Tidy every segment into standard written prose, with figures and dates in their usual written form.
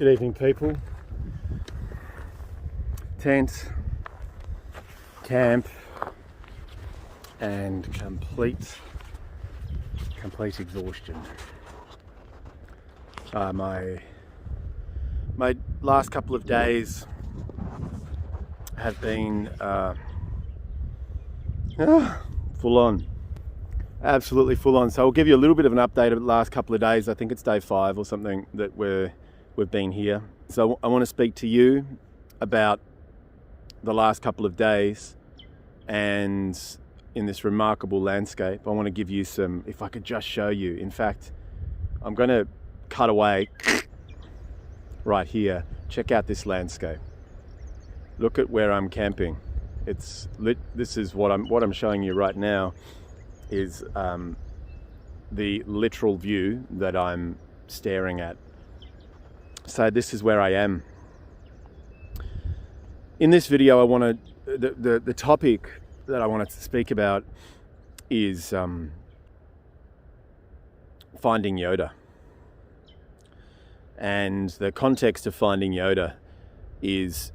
Good evening, people. Tent, camp, and complete exhaustion. My last couple of days have been full on, absolutely full on. So I'll give you a little bit of an update of the last couple of days. I think it's day 5 or something that we've been here. So I want to speak to you about the last couple of days and in this remarkable landscape. I want to give you some, if I could just show you. In fact, I'm going to cut away right here. Check out this landscape. Look at where I'm camping. It's lit. This is what I'm showing you right now is the literal view that I'm staring at. So this is where I am. In this video, the topic that I wanted to speak about is finding Yoda. And the context of finding Yoda is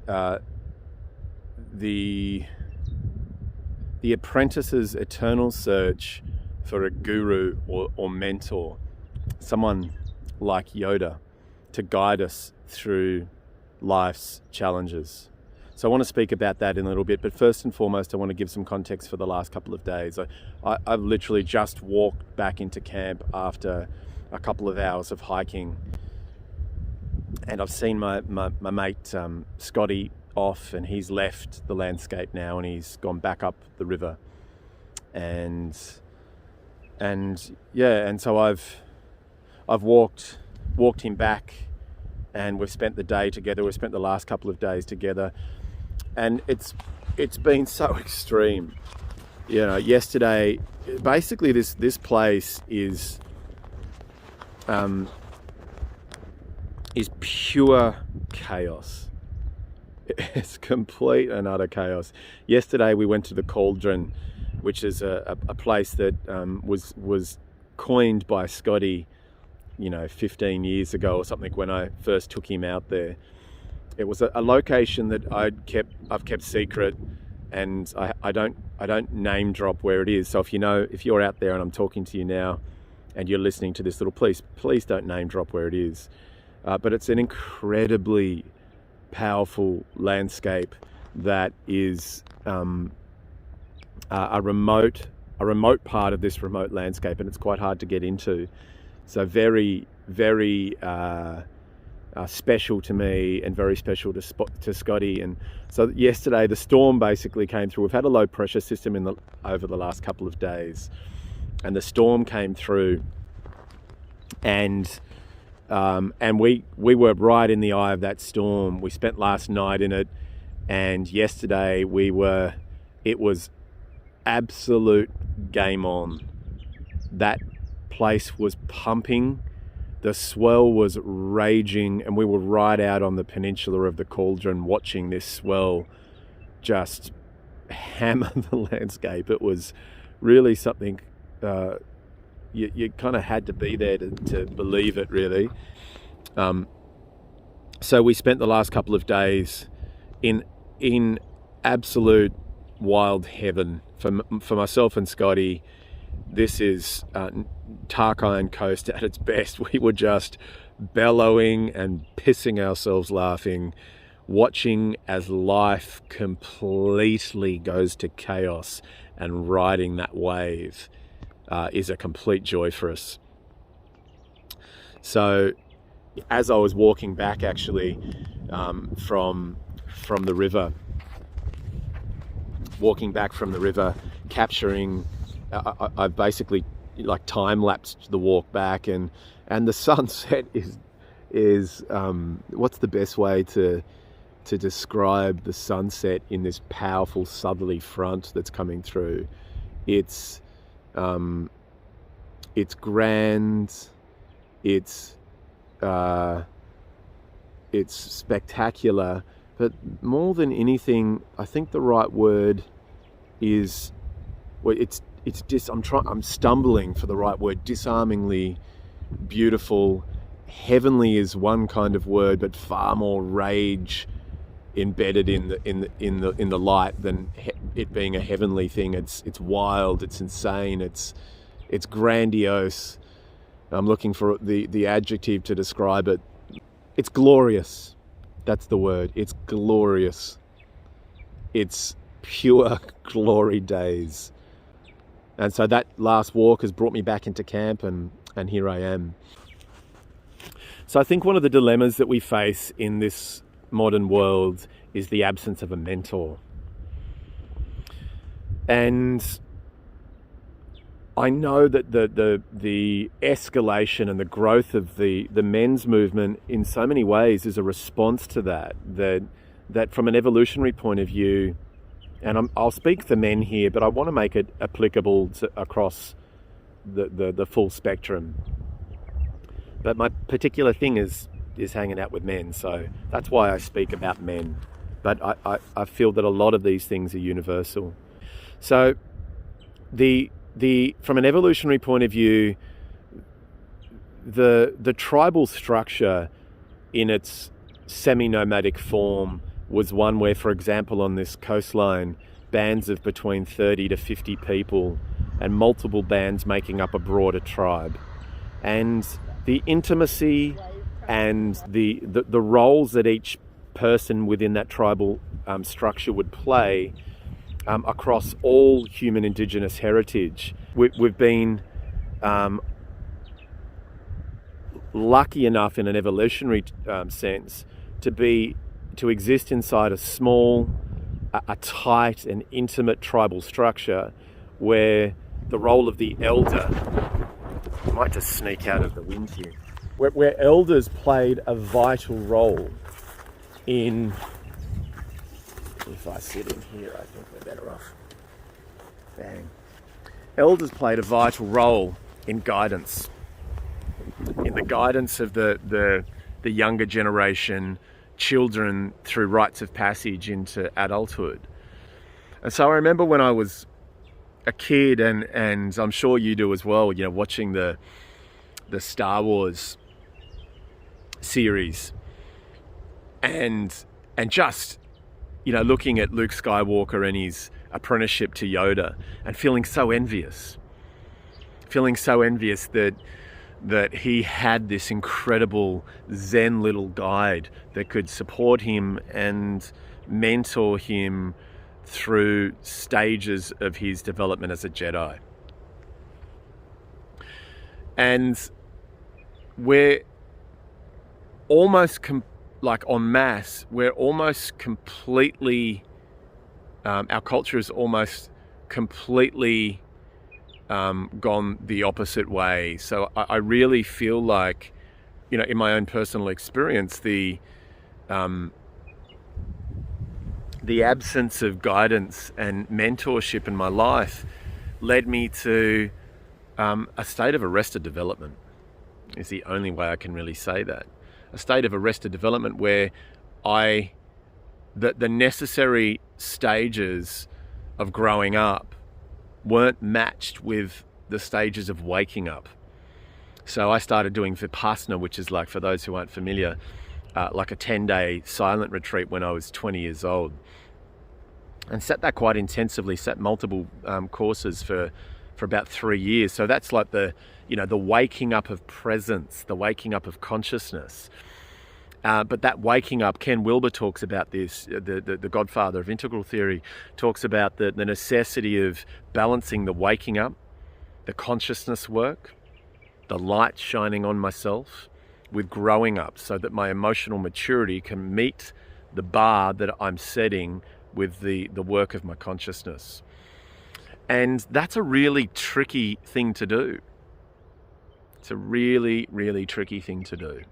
the apprentice's eternal search for a guru or mentor, someone like Yoda, to guide us through life's challenges. So I want to speak about that in a little bit, but first and foremost, I want to give some context for the last couple of days. I've literally just walked back into camp after a couple of hours of hiking, and I've seen my mate Scotty off, and he's left the landscape now, and he's gone back up the river, and so I've walked him back, and we've spent the day together. We've spent the last couple of days together, and it's been so extreme. You know, yesterday, basically this place is pure chaos. It's complete and utter chaos. Yesterday we went to the Cauldron, which is a place that was coined by Scotty, 15 years ago or something, when I first took him out there. It was a location that I've kept secret, and I don't name drop where it is. So if you're out there and I'm talking to you now and you're listening to this please don't name drop where it is. But it's an incredibly powerful landscape that is a remote part of this remote landscape, and it's quite hard to get into. So very, very special to me, and very special to Scotty. And so yesterday the storm basically came through. We've had a low pressure system over the last couple of days, and the storm came through, and we were right in the eye of that storm. We spent last night in it, and yesterday it was absolute game on. That place was pumping, the swell was raging, and we were right out on the peninsula of the Cauldron watching this swell just hammer the landscape. It was really something. You kind of had to be there to believe it, really. So we spent the last couple of days in absolute wild heaven for myself and Scotty. This is Tarkine Coast at its best. We were just bellowing and pissing ourselves laughing, watching as life completely goes to chaos, and riding that wave is a complete joy for us. So as I was walking back, actually, from the river, capturing, I've basically time-lapsed the walk back, and the sunset is what's the best way to describe the sunset in this powerful southerly front that's coming through? It's grand, it's spectacular, but more than anything, I think the right word is, I'm stumbling for the right word, disarmingly beautiful heavenly is one kind of word, but far more rage embedded in the light than it being a heavenly thing. It's wild, it's insane, it's grandiose. I'm looking for the adjective to describe it. It's glorious. That's the word. It's glorious. It's pure glory days. And so that last walk has brought me back into camp, and here I am. So I think one of the dilemmas that we face in this modern world is the absence of a mentor. And I know that the escalation and the growth of the men's movement in so many ways is a response to that from an evolutionary point of view, and I'll speak for men here, but I want to make it applicable across the full spectrum. But my particular thing is hanging out with men, so that's why I speak about men. But I feel that a lot of these things are universal. So from an evolutionary point of view, the tribal structure in its semi-nomadic form was one where, for example, on this coastline, bands of between 30 to 50 people and multiple bands making up a broader tribe. And the intimacy and the roles that each person within that tribal structure would play across all human indigenous heritage. We've been lucky enough in an evolutionary sense to exist inside a small, a tight and intimate tribal structure where the role of the elder, I might just sneak out of the wind here, where elders played a vital role in, if I sit in here, I think we're better off. Bang. Elders played a vital role in guidance, in the guidance of the younger generation, children through rites of passage into adulthood. And so I remember when I was a kid, and I'm sure you do as well, watching the Star Wars series and just looking at Luke Skywalker and his apprenticeship to Yoda and feeling so envious that he had this incredible Zen little guide that could support him and mentor him through stages of his development as a Jedi. And we're almost en masse, we're almost completely, our culture is almost completely gone the opposite way. So I really feel like, in my own personal experience, the absence of guidance and mentorship in my life led me to a state of arrested development, is the only way I can really say that. A state of arrested development where the necessary stages of growing up weren't matched with the stages of waking up. So I started doing Vipassana, which is, like, for those who aren't familiar, like a 10-day silent retreat when I was 20 years old. And sat that quite intensively, sat multiple courses for about 3 years. So that's like the waking up of presence, the waking up of consciousness. But that waking up, Ken Wilber talks about this, the godfather of integral theory, talks about the necessity of balancing the waking up, the consciousness work, the light shining on myself, with growing up so that my emotional maturity can meet the bar that I'm setting with the work of my consciousness. And that's a really tricky thing to do. It's a really, really tricky thing to do.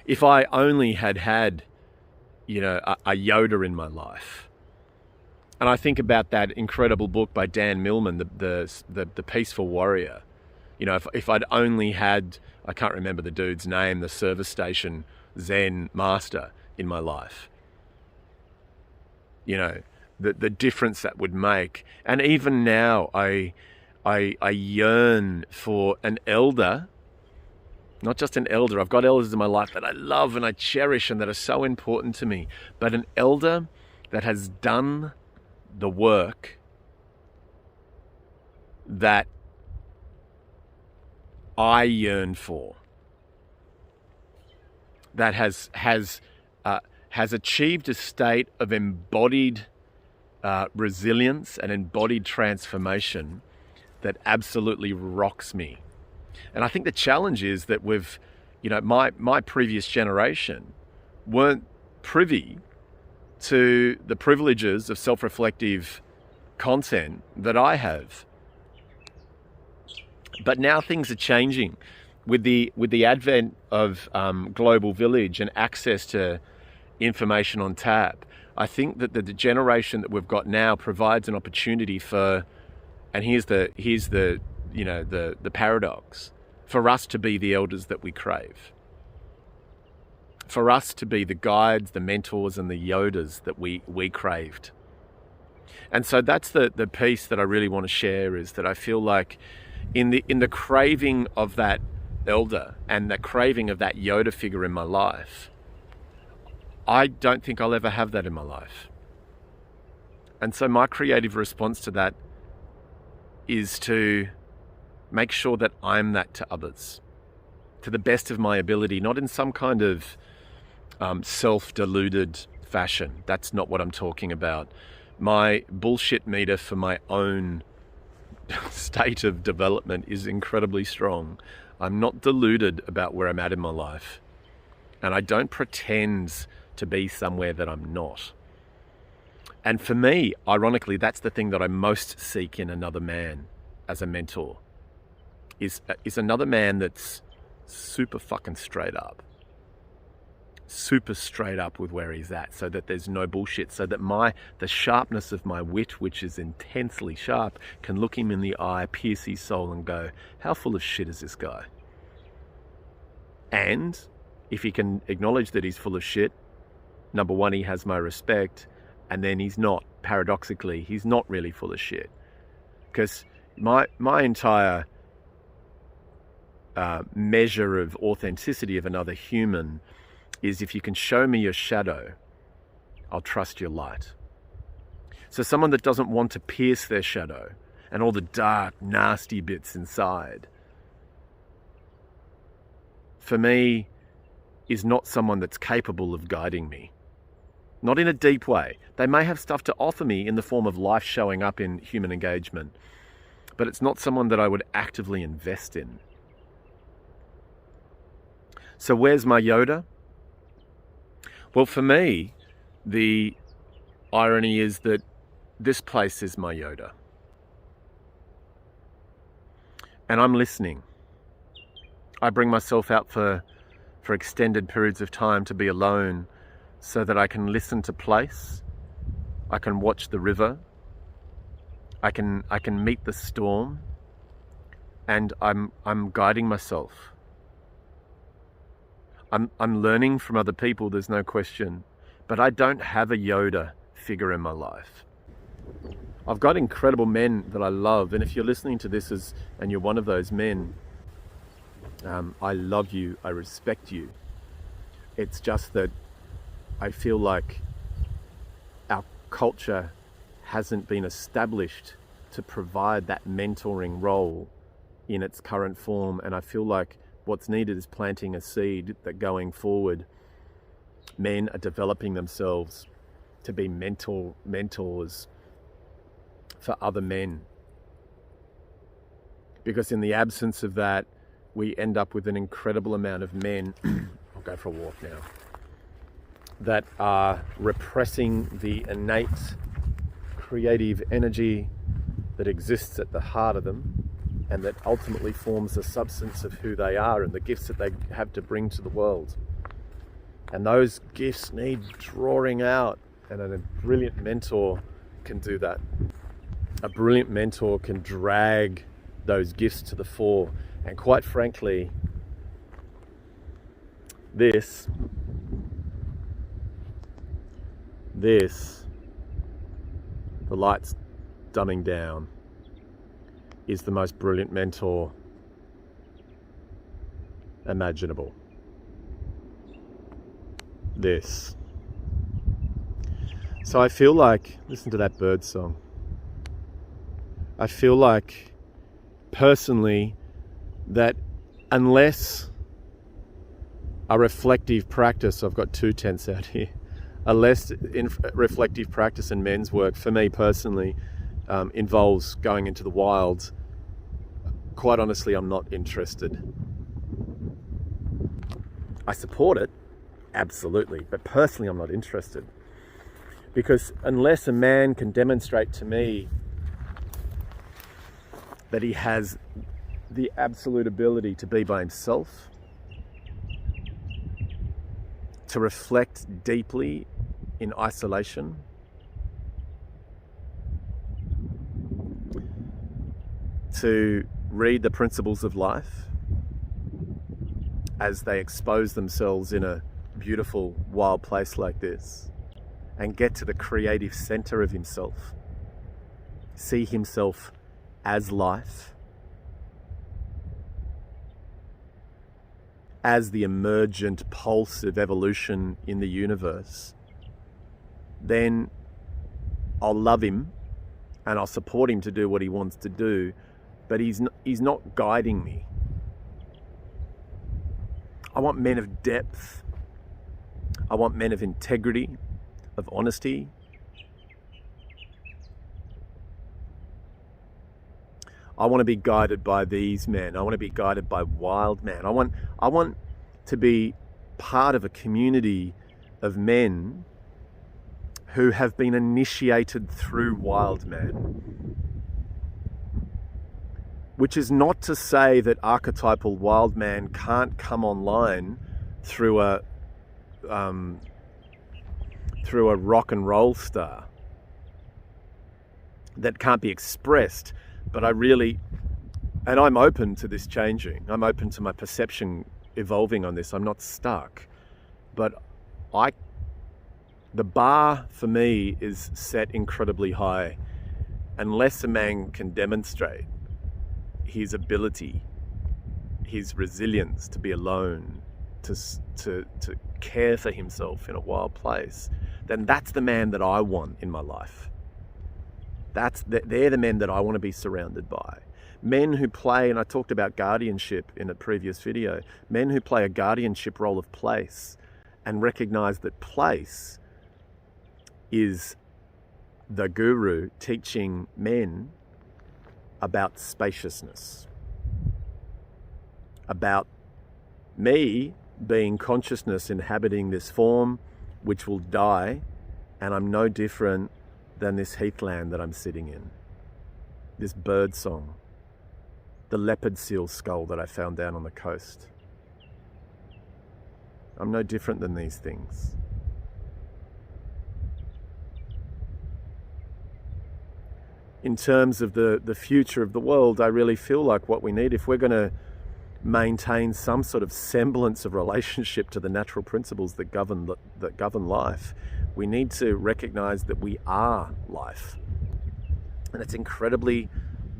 If I only had a Yoda in my life. And I think about that incredible book by Dan Millman, the Peaceful Warrior. If I'd only had, I can't remember the dude's name, the service station Zen master in my life. The difference that would make. And even now, I yearn for an elder Not just an elder. I've got elders in my life that I love and I cherish and that are so important to me. But an elder that has done the work that I yearn for, that has achieved a state of embodied resilience and embodied transformation that absolutely rocks me. And I think the challenge is that my previous generation weren't privy to the privileges of self-reflective content that I have. But now things are changing with the advent of Global Village and access to information on tap. I think that the generation that we've got now provides an opportunity for, and here's the paradox, for us to be the elders that we crave. For us to be the guides, the mentors, and the Yodas that we craved. And so that's the piece that I really want to share, is that I feel like in the craving of that elder and the craving of that Yoda figure in my life, I don't think I'll ever have that in my life. And so my creative response to that is to make sure that I'm that to others, to the best of my ability, not in some kind of self-deluded fashion. That's not what I'm talking about. My bullshit meter for my own state of development is incredibly strong. I'm not deluded about where I'm at in my life. And I don't pretend to be somewhere that I'm not. And for me, ironically, that's the thing that I most seek in another man as a mentor, is another man that's super fucking straight up with where he's at, so that there's no bullshit, so that the sharpness of my wit, which is intensely sharp, can look him in the eye, pierce his soul and go, how full of shit is this guy? And if he can acknowledge that he's full of shit, number one, he has my respect, and then paradoxically, he's not really full of shit. Because my entire measure of authenticity of another human is, if you can show me your shadow, I'll trust your light. So someone that doesn't want to pierce their shadow and all the dark, nasty bits inside, for me, is not someone that's capable of guiding me. Not in a deep way. They may have stuff to offer me in the form of life showing up in human engagement, but it's not someone that I would actively invest in. So where's my Yoda? Well, for me, the irony is that this place is my Yoda. And I'm listening. I bring myself out for extended periods of time to be alone, so that I can listen to place, I can watch the river, I can meet the storm, and I'm guiding myself. I'm learning from other people, there's no question, but I don't have a Yoda figure in my life. I've got incredible men that I love, and if you're listening to this and you're one of those men, I love you, I respect you. It's just that I feel like our culture hasn't been established to provide that mentoring role in its current form, and I feel like what's needed is planting a seed that going forward, men are developing themselves to be mentors for other men. Because in the absence of that, we end up with an incredible amount of men, I'll go for a walk now, that are repressing the innate creative energy that exists at the heart of them, and that ultimately forms the substance of who they are and the gifts that they have to bring to the world. And those gifts need drawing out, and a brilliant mentor can do that. A brilliant mentor can drag those gifts to the fore. And quite frankly, this, the light's dumbing down, is the most brilliant mentor imaginable. This. So I feel like, listen to that bird song. I feel like, personally, that unless a reflective practice, I've got 2 tents out here, a less reflective practice in men's work, for me personally, involves going into the wilds, quite honestly, I'm not interested. I support it, absolutely, but personally I'm not interested. Because unless a man can demonstrate to me that he has the absolute ability to be by himself, to reflect deeply in isolation, to read the principles of life as they expose themselves in a beautiful wild place like this, and get to the creative center of himself, see himself as life, as the emergent pulse of evolution in the universe, then I'll love him and I'll support him to do what he wants to do, but he's not guiding me. I want men of depth. I want men of integrity, of honesty. I want to be guided by these men. I want to be guided by wild men. I want to be part of a community of men who have been initiated through wild men. Which is not to say that archetypal wild man can't come online through a rock and roll star that can't be expressed. But I'm open to this changing. I'm open to my perception evolving on this. I'm not stuck. But the bar for me is set incredibly high. Unless a man can demonstrate his ability, his resilience to be alone, to care for himself in a wild place, then that's the man that I want in my life. They're the men that I want to be surrounded by. Men who play, and I talked about guardianship in a previous video, men who play a guardianship role of place and recognize that place is the guru teaching men about spaciousness, about me being consciousness inhabiting this form which will die, and I'm no different than this heathland that I'm sitting in, this bird song, the leopard seal skull that I found down on the coast. I'm no different than these things. In terms of the future of the world, I really feel like what we need, if we're going to maintain some sort of semblance of relationship to the natural principles that govern life, we need to recognize that we are life. And it's incredibly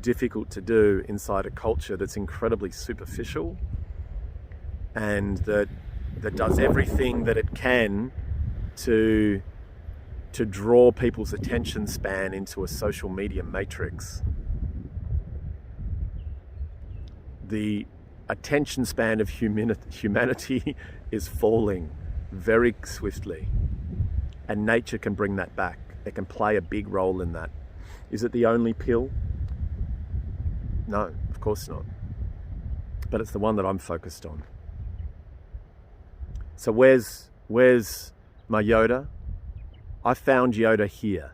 difficult to do inside a culture that's incredibly superficial and that does everything that it can to draw people's attention span into a social media matrix. The attention span of humanity is falling very swiftly, and nature can bring that back. It can play a big role in that. Is it the only pill? No, of course not. But it's the one that I'm focused on. So where's my Yoda? I found Yoda here.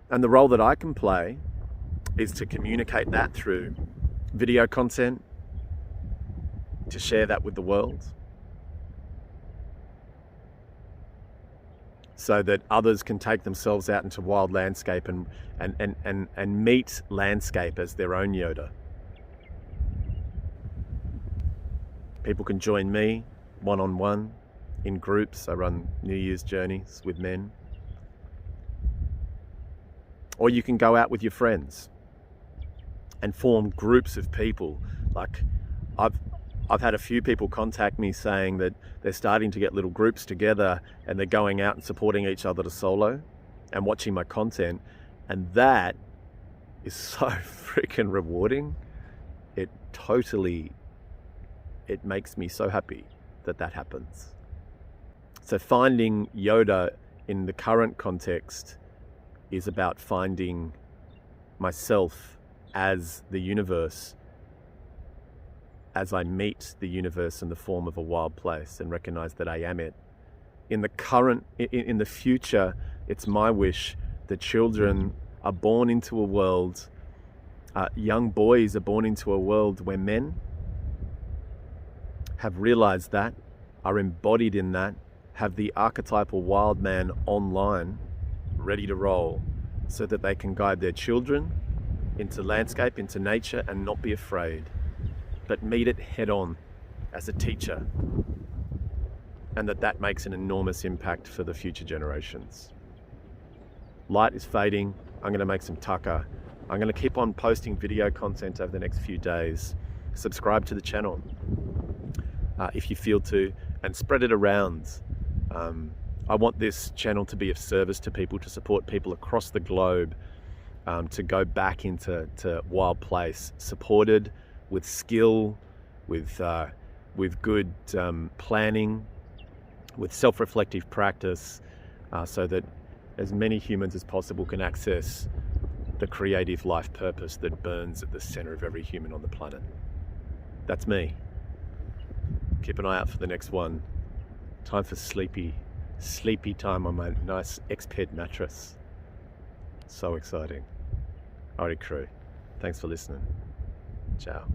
And the role that I can play is to communicate that through video content, to share that with the world, so that others can take themselves out into wild landscape and meet landscape as their own Yoda. People can join me one-on-one, in groups. I run New Year's journeys with men. Or you can go out with your friends and form groups of people. Like I've had a few people contact me saying that they're starting to get little groups together and they're going out and supporting each other to solo and watching my content. And that is so freaking rewarding. It makes me so happy that that happens. So finding Yoda in the current context is about finding myself as the universe, as I meet the universe in the form of a wild place and recognize that I am it. In the future, it's my wish that children are born into a world, young boys are born into a world where men have realized that, are embodied in that, have the archetypal wild man online, ready to roll, so that they can guide their children into landscape, into nature, and not be afraid, but meet it head on as a teacher, and that makes an enormous impact for the future generations. Light is fading. I'm going to make some tucker. I'm going to keep on posting video content over the next few days. Subscribe to the channel if you feel to, and spread it around. I want this channel to be of service to people, to support people across the globe, to go back into wild place, supported with skill, with good planning, with self-reflective practice, so that as many humans as possible can access the creative life purpose that burns at the center of every human on the planet. That's me. Keep an eye out for the next one. Time for sleepy time on my nice X-Ped mattress. So exciting. Alright, crew. Thanks for listening. Ciao.